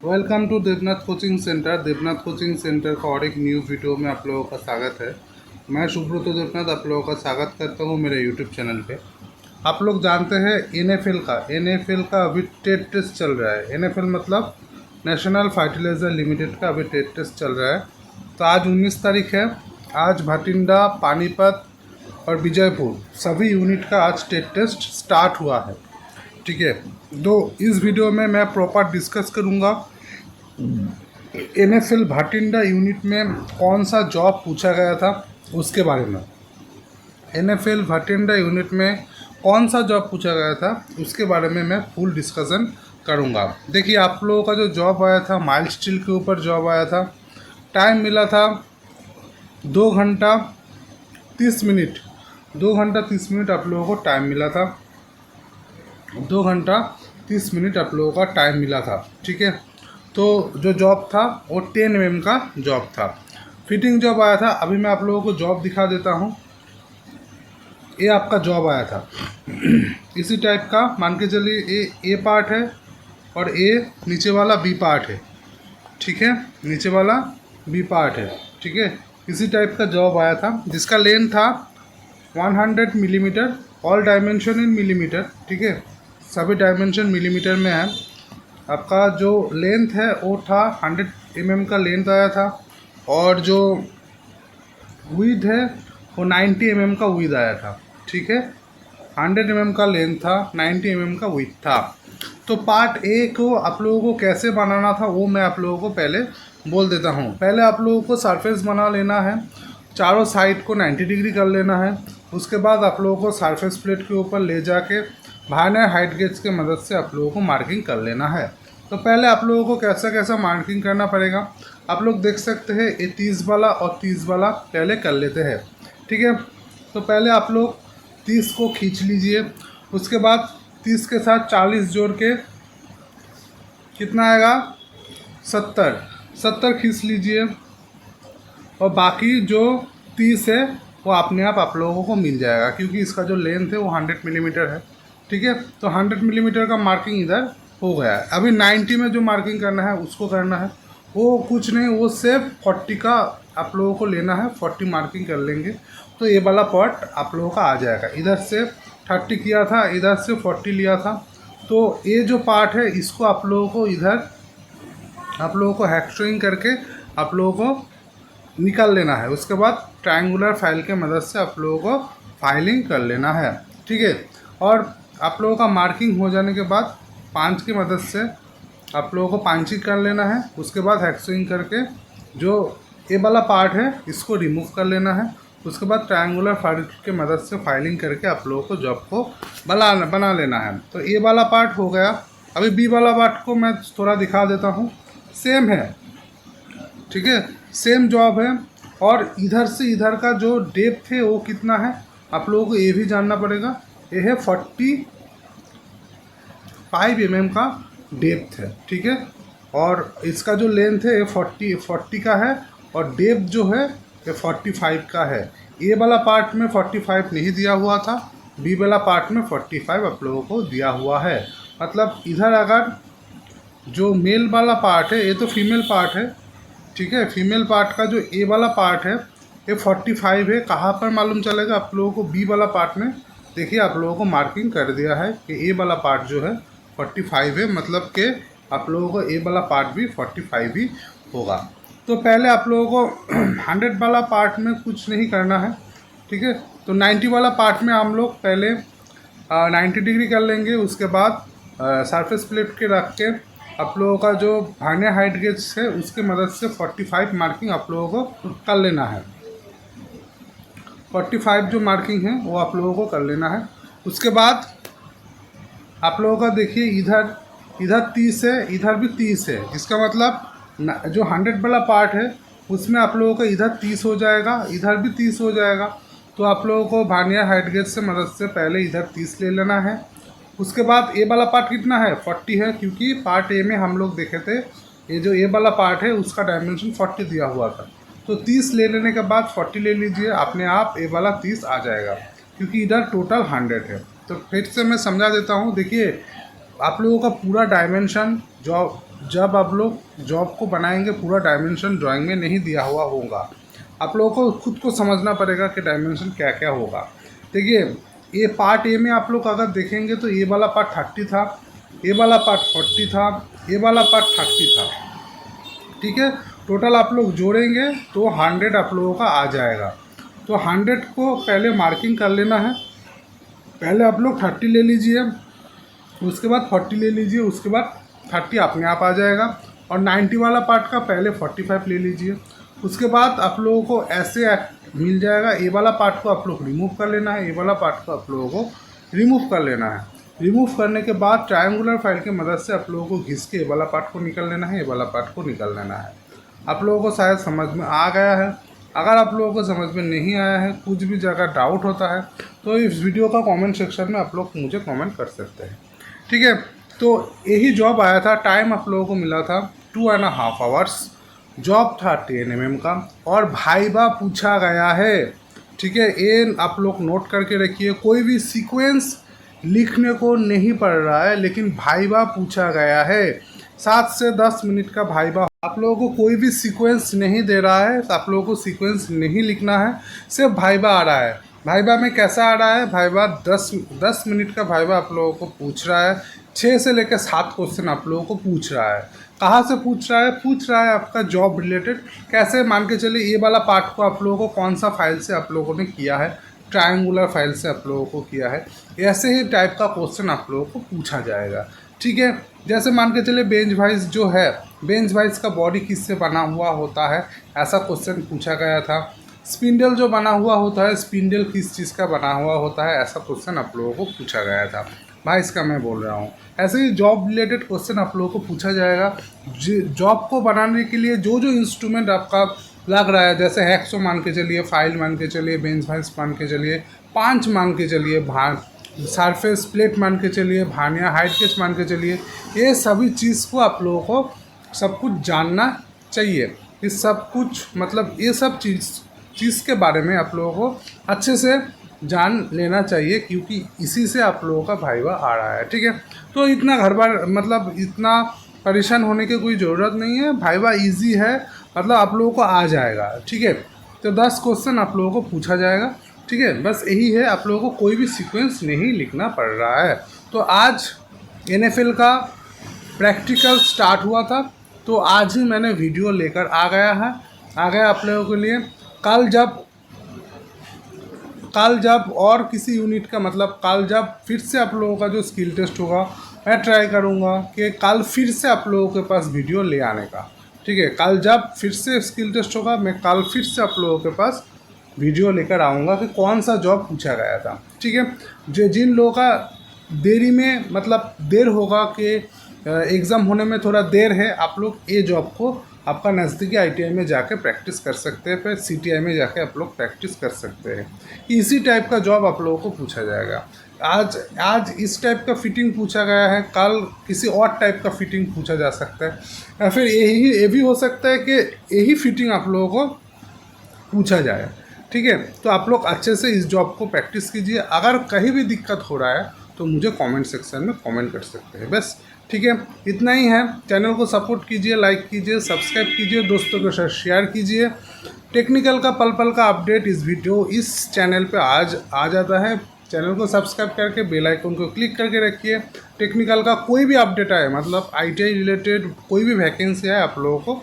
Welcome to Devnath coaching centre. Devnath coaching centre का और एक न्यू वीडियो में आप लोगों का स्वागत है। मैं सुब्रत देवनाथ आप लोगों का स्वागत करता हूं मेरे यूट्यूब चैनल पे। आप लोग जानते हैं एनएफएल का अभी टेट टेस्ट चल रहा है। एनएफएल मतलब नेशनल फर्टिलाइजर लिमिटेड का अभी टेट टेस्ट चल रहा है। तो आज 19 तारीख है। आज भटिंडा, पानीपत और विजयपुर सभी यूनिट का आज टेट टेस्ट स्टार्ट हुआ है। ठीक है, तो इस वीडियो में मैं प्रॉपर डिस्कस करूँगा एनएफएल भाटिंडा यूनिट में कौन सा जॉब पूछा गया था उसके बारे में। एनएफएल भाटिंडा यूनिट में कौन सा जॉब पूछा गया था उसके बारे में मैं फुल डिस्कशन करूंगा। देखिए, आप लोगों का जो जॉब आया था माइल्ड स्टील के ऊपर जॉब आया था। टाइम मिला था 2 घंटा 30 मिनट। 2 घंटा 30 मिनट आप लोगों को टाइम मिला था। 2 घंटा 30 मिनट आप लोगों का टाइम मिला था। ठीक है, तो जो जॉब था वो 10 mm का जॉब था। फिटिंग जॉब आया था। अभी मैं आप लोगों को जॉब दिखा देता हूँ। ये आपका जॉब आया था इसी टाइप का, मान के चलिए ए पार्ट है और ए नीचे वाला बी पार्ट है। ठीक है, नीचे वाला बी पार्ट है। ठीक है, इसी टाइप का जॉब आया था जिसका लेंथ था 100 millimetre, all dimension in millimetre. ठीक है, सभी डायमेंशन मिलीमीटर में है। आपका जो लेंथ है वो था 100 mm का लेंथ आया था और जो विड्थ है वो 90 mm का विड्थ आया था। ठीक है, 100 mm का लेंथ था, 90 mm का विड्थ था। तो पार्ट ए को आप लोगों को कैसे बनाना था वो मैं आप लोगों को पहले बोल देता हूँ। पहले आप लोगों को सरफेस बना लेना है, चारों साइड को 90 डिग्री कर लेना है। उसके बाद आप लोगों को सरफेस प्लेट के ऊपर ले जाके वार्नियर हाइट गेज के मदद से आप लोगों को मार्किंग कर लेना है। तो पहले आप लोगों को कैसा कैसा मार्किंग करना पड़ेगा आप लोग देख सकते हैं। ये 30 वाला और 30 वाला पहले कर लेते हैं। ठीक है, तो पहले आप लोग 30 को खींच लीजिए। उसके बाद 30 के साथ 40 जोड़ के कितना आएगा 70 खींच लीजिए और बाकी जो 30 है वो अपने आप लोगों को मिल जाएगा, क्योंकि इसका जो लेंथ है वो 100 मिलीमीटर है। ठीक है, तो 100 मिलीमीटर का मार्किंग इधर हो गया है। अभी 90 में जो मार्किंग करना है उसको करना है। वो कुछ नहीं, वो सिर्फ 40 का आप लोगों को लेना है। 40 मार्किंग कर लेंगे तो ये वाला पार्ट आप लोगों का आ जाएगा। इधर से 30 किया था, इधर से 40 लिया था। तो ये जो पार्ट है इसको आप लोगों को इधर आप लोगों को हैक्स्ट्रिंग करके आप लोगों को निकाल लेना है। उसके बाद ट्रायंगुलर फाइल के मदद से आप लोगों को फाइलिंग कर लेना है। ठीक है, और आप लोगों का मार्किंग हो जाने के बाद पांच की मदद से आप लोगों को पांचिंग कर लेना है। उसके बाद हैक्सिंग करके जो ए वाला पार्ट है इसको रिमूव कर लेना है। उसके बाद ट्रायंगुलर फाइल के मदद से फाइलिंग करके आप लोगों को जॉब को बना लेना है। तो ए वाला पार्ट हो गया। अभी बी वाला पार्ट को मैं थोड़ा दिखा देता हूँ। सेम है, ठीक है, सेम जॉब है। और इधर से इधर का जो डेप्थ है वो कितना है आप लोगों को ये भी जानना पड़ेगा। ये है 45 mm का डेप्थ है। ठीक है, और इसका जो लेंथ है ये 40 का है और डेप्थ जो है ये 45 का है। ए वाला पार्ट में 45 नहीं दिया हुआ था, बी वाला पार्ट में 45 आप लोगों को दिया हुआ है। मतलब इधर अगर जो मेल वाला पार्ट है ये तो फीमेल पार्ट है। ठीक है, फीमेल पार्ट का जो ए वाला पार्ट है ये 45 है। कहाँ पर मालूम चलेगा आप लोगों को, बी वाला पार्ट में। देखिए, आप लोगों को मार्किंग कर दिया है कि ए वाला पार्ट जो है 45 है, मतलब कि आप लोगों को ए वाला पार्ट भी 45 ही होगा। तो पहले आप लोगों को 100 वाला पार्ट में कुछ नहीं करना है। ठीक है, तो 90 वाला पार्ट में हम लोग पहले 90 डिग्री कर लेंगे। उसके बाद सरफेस प्लेट के रख के आप लोगों का जो वार्नियर हाइट गेज है उसके मदद से 45 मार्किंग आप लोगों को कर लेना है। 45 जो मार्किंग है वो आप लोगों को कर लेना है। उसके बाद आप लोगों का देखिए इधर 30 है, इधर भी 30 है। इसका मतलब जो 100 वाला पार्ट है उसमें आप लोगों का इधर 30 हो जाएगा, इधर भी 30 हो जाएगा। तो आप लोगों को वार्नियर हाइट गेज से मदद से पहले इधर 30 ले लेना है। उसके बाद ए वाला पार्ट कितना है 40 है, क्योंकि पार्ट ए में हम लोग देखे थे ये जो ए वाला पार्ट है उसका डायमेंशन 40 दिया हुआ था। तो 30 ले लेने के बाद 40 ले लीजिए, अपने आप ए वाला 30 आ जाएगा, क्योंकि इधर टोटल 100 है। तो फिर से मैं समझा देता हूँ। देखिए, आप लोगों का पूरा डायमेंशन जो जब आप लोग जॉब को बनाएंगे पूरा डायमेंशन ड्राइंग में नहीं दिया हुआ होगा। आप लोगों को खुद को समझना पड़ेगा कि डायमेंशन क्या क्या होगा। देखिए, ये पार्ट ए में आप लोग अगर देखेंगे तो ये वाला पार्ट 30 था, ये वाला पार्ट 40 था, ये वाला पार्ट 30 था। ठीक है, टोटल आप लोग जोड़ेंगे तो 100 आप लोगों का आ जाएगा। तो 100 को पहले मार्किंग कर लेना है। पहले आप लोग 30 ले लीजिए, उसके बाद 40 ले लीजिए, उसके बाद 30 अपने आप आ जाएगा। और 90 वाला पार्ट का पहले 45 ले लीजिए, उसके बाद आप लोगों को ऐसे मिल जाएगा। ये वाला पार्ट को आप लोग रिमूव कर लेना है, ये वाला पार्ट को आप लोगों को रिमूव कर लेना है। रिमूव करने के बाद ट्रायंगुलर फाइल की मदद से आप लोगों को घिस के ये वाला पार्ट को निकल लेना है, ये वाला पार्ट को निकल लेना है। आप लोगों को शायद समझ में आ गया है। अगर आप लोगों को समझ में नहीं आया है, कुछ भी जगह डाउट होता है, तो इस वीडियो का कमेंट सेक्शन में आप लोग मुझे कमेंट कर सकते हैं। ठीक है, तो यही जॉब आया था। टाइम आप लोगों को मिला था 2.5 आवर्स। जॉब था 10 mm का और भाइबा पूछा गया है। ठीक है, ये आप लोग नोट करके रखिए। कोई भी सीक्वेंस लिखने को नहीं पड़ रहा है, लेकिन भाइबा पूछा गया है। 7 से 10 मिनट का भाइबा। आप लोगों को कोई भी सीक्वेंस नहीं दे रहा है, आप लोगों को सीक्वेंस नहीं लिखना है, सिर्फ भाइबा आ रहा है। भाइबा में कैसा आ रहा है? भाइबा 10 मिनट का भाइबा आप लोगों को पूछ रहा है। 6 से लेकर 7 क्वेश्चन आप लोगों को पूछ रहा है। कहाँ से पूछ रहा है? पूछ रहा है आपका जॉब रिलेटेड। कैसे, मान के चलिए ये वाला पार्ट को आप लोगों को कौन सा फाइल से आप लोगों ने किया है, ट्रायंगुलर फाइल से आप लोगों को किया है। ऐसे ही टाइप का क्वेश्चन आप लोगों को पूछा जाएगा। ठीक है, जैसे मान के चलिए बेंच वाइज जो है, बेंच वाइज का बॉडी किससे बना हुआ होता है, ऐसा क्वेश्चन पूछा गया था। स्पिंडल जो बना हुआ होता है, स्पिंडल किस चीज़ का बना हुआ होता है, ऐसा क्वेश्चन आप लोगों को पूछा गया था। भाई इसका मैं बोल रहा हूँ। ऐसे ही जॉब रिलेटेड क्वेश्चन आप लोगों को पूछा जाएगा। जॉब को बनाने के लिए जो जो इंस्ट्रूमेंट आपका लग रहा है, जैसे हैक्सो मान के चलिए, फाइल मान के चलिए, बेंच वाइज मान के चलिए, पांच मान के चलिए, सरफेस प्लेट मान के चलिए, भानिया हाइट केच मान के चलिए, ये सभी चीज़ को आप लोगों को सब कुछ जानना चाहिए। इस सब कुछ मतलब ये सब चीज़ के बारे में आप लोगों को अच्छे से जान लेना चाहिए, क्योंकि इसी से आप लोगों का भाइबा आ रहा है। ठीक है, तो इतना घर बार मतलब इतना परेशान होने की कोई ज़रूरत नहीं है। भाइबा इजी है, मतलब आप लोगों को आ जाएगा। ठीक है, तो 10 क्वेश्चन आप लोगों को पूछा जाएगा। ठीक है, बस यही है, आप लोगों को कोई भी सीक्वेंस नहीं लिखना पड़ रहा है। तो आज NFL का प्रैक्टिकल स्टार्ट हुआ था, तो आज ही मैंने वीडियो लेकर आ गया आप लोगों के लिए। कल जब और किसी यूनिट का मतलब कल जब फिर से आप लोगों का जो स्किल टेस्ट होगा, मैं ट्राई करूँगा कि कल फिर से आप लोगों के पास वीडियो ले आने का। ठीक है, कल जब फिर से स्किल टेस्ट होगा, मैं कल फिर से आप लोगों के पास वीडियो लेकर आऊँगा कि कौन सा जॉब पूछा गया था। ठीक है, जो जिन लोगों का देरी में मतलब देर होगा कि एग्ज़ाम होने में थोड़ा देर है, आप लोग ये जॉब को आपका नज़दीकी ITI में जाके प्रैक्टिस कर सकते हैं, फिर CTI में जाके आप लोग प्रैक्टिस कर सकते हैं। इसी टाइप का जॉब आप लोगों को पूछा जाएगा। आज इस टाइप का फिटिंग पूछा गया है, कल किसी और टाइप का फिटिंग पूछा जा सकता है, या फिर ये भी हो सकता है कि यही फिटिंग आप लोगों को पूछा जाए। ठीक है, तो आप लोग अच्छे से इस जॉब को प्रैक्टिस कीजिए। अगर कहीं भी दिक्कत हो रहा है तो मुझे कमेंट सेक्शन में कमेंट कर सकते हैं। बस ठीक है, इतना ही है। चैनल को सपोर्ट कीजिए, लाइक कीजिए, सब्सक्राइब कीजिए, दोस्तों के साथ शेयर कीजिए। टेक्निकल का पल पल का अपडेट इस चैनल पे आज आ जाता है। चैनल को सब्सक्राइब करके बेल आइकन को क्लिक करके रखिए। टेक्निकल का कोई भी अपडेट आए, मतलब ITI रिलेटेड कोई भी वैकेंसी आए, आप लोगों को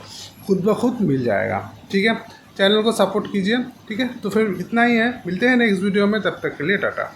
खुद ब खुद मिल जाएगा। ठीक है, चैनल को सपोर्ट कीजिए। ठीक है, तो फिर इतना ही है, मिलते हैं नेक्स्ट वीडियो में, तब तक के लिए टाटा।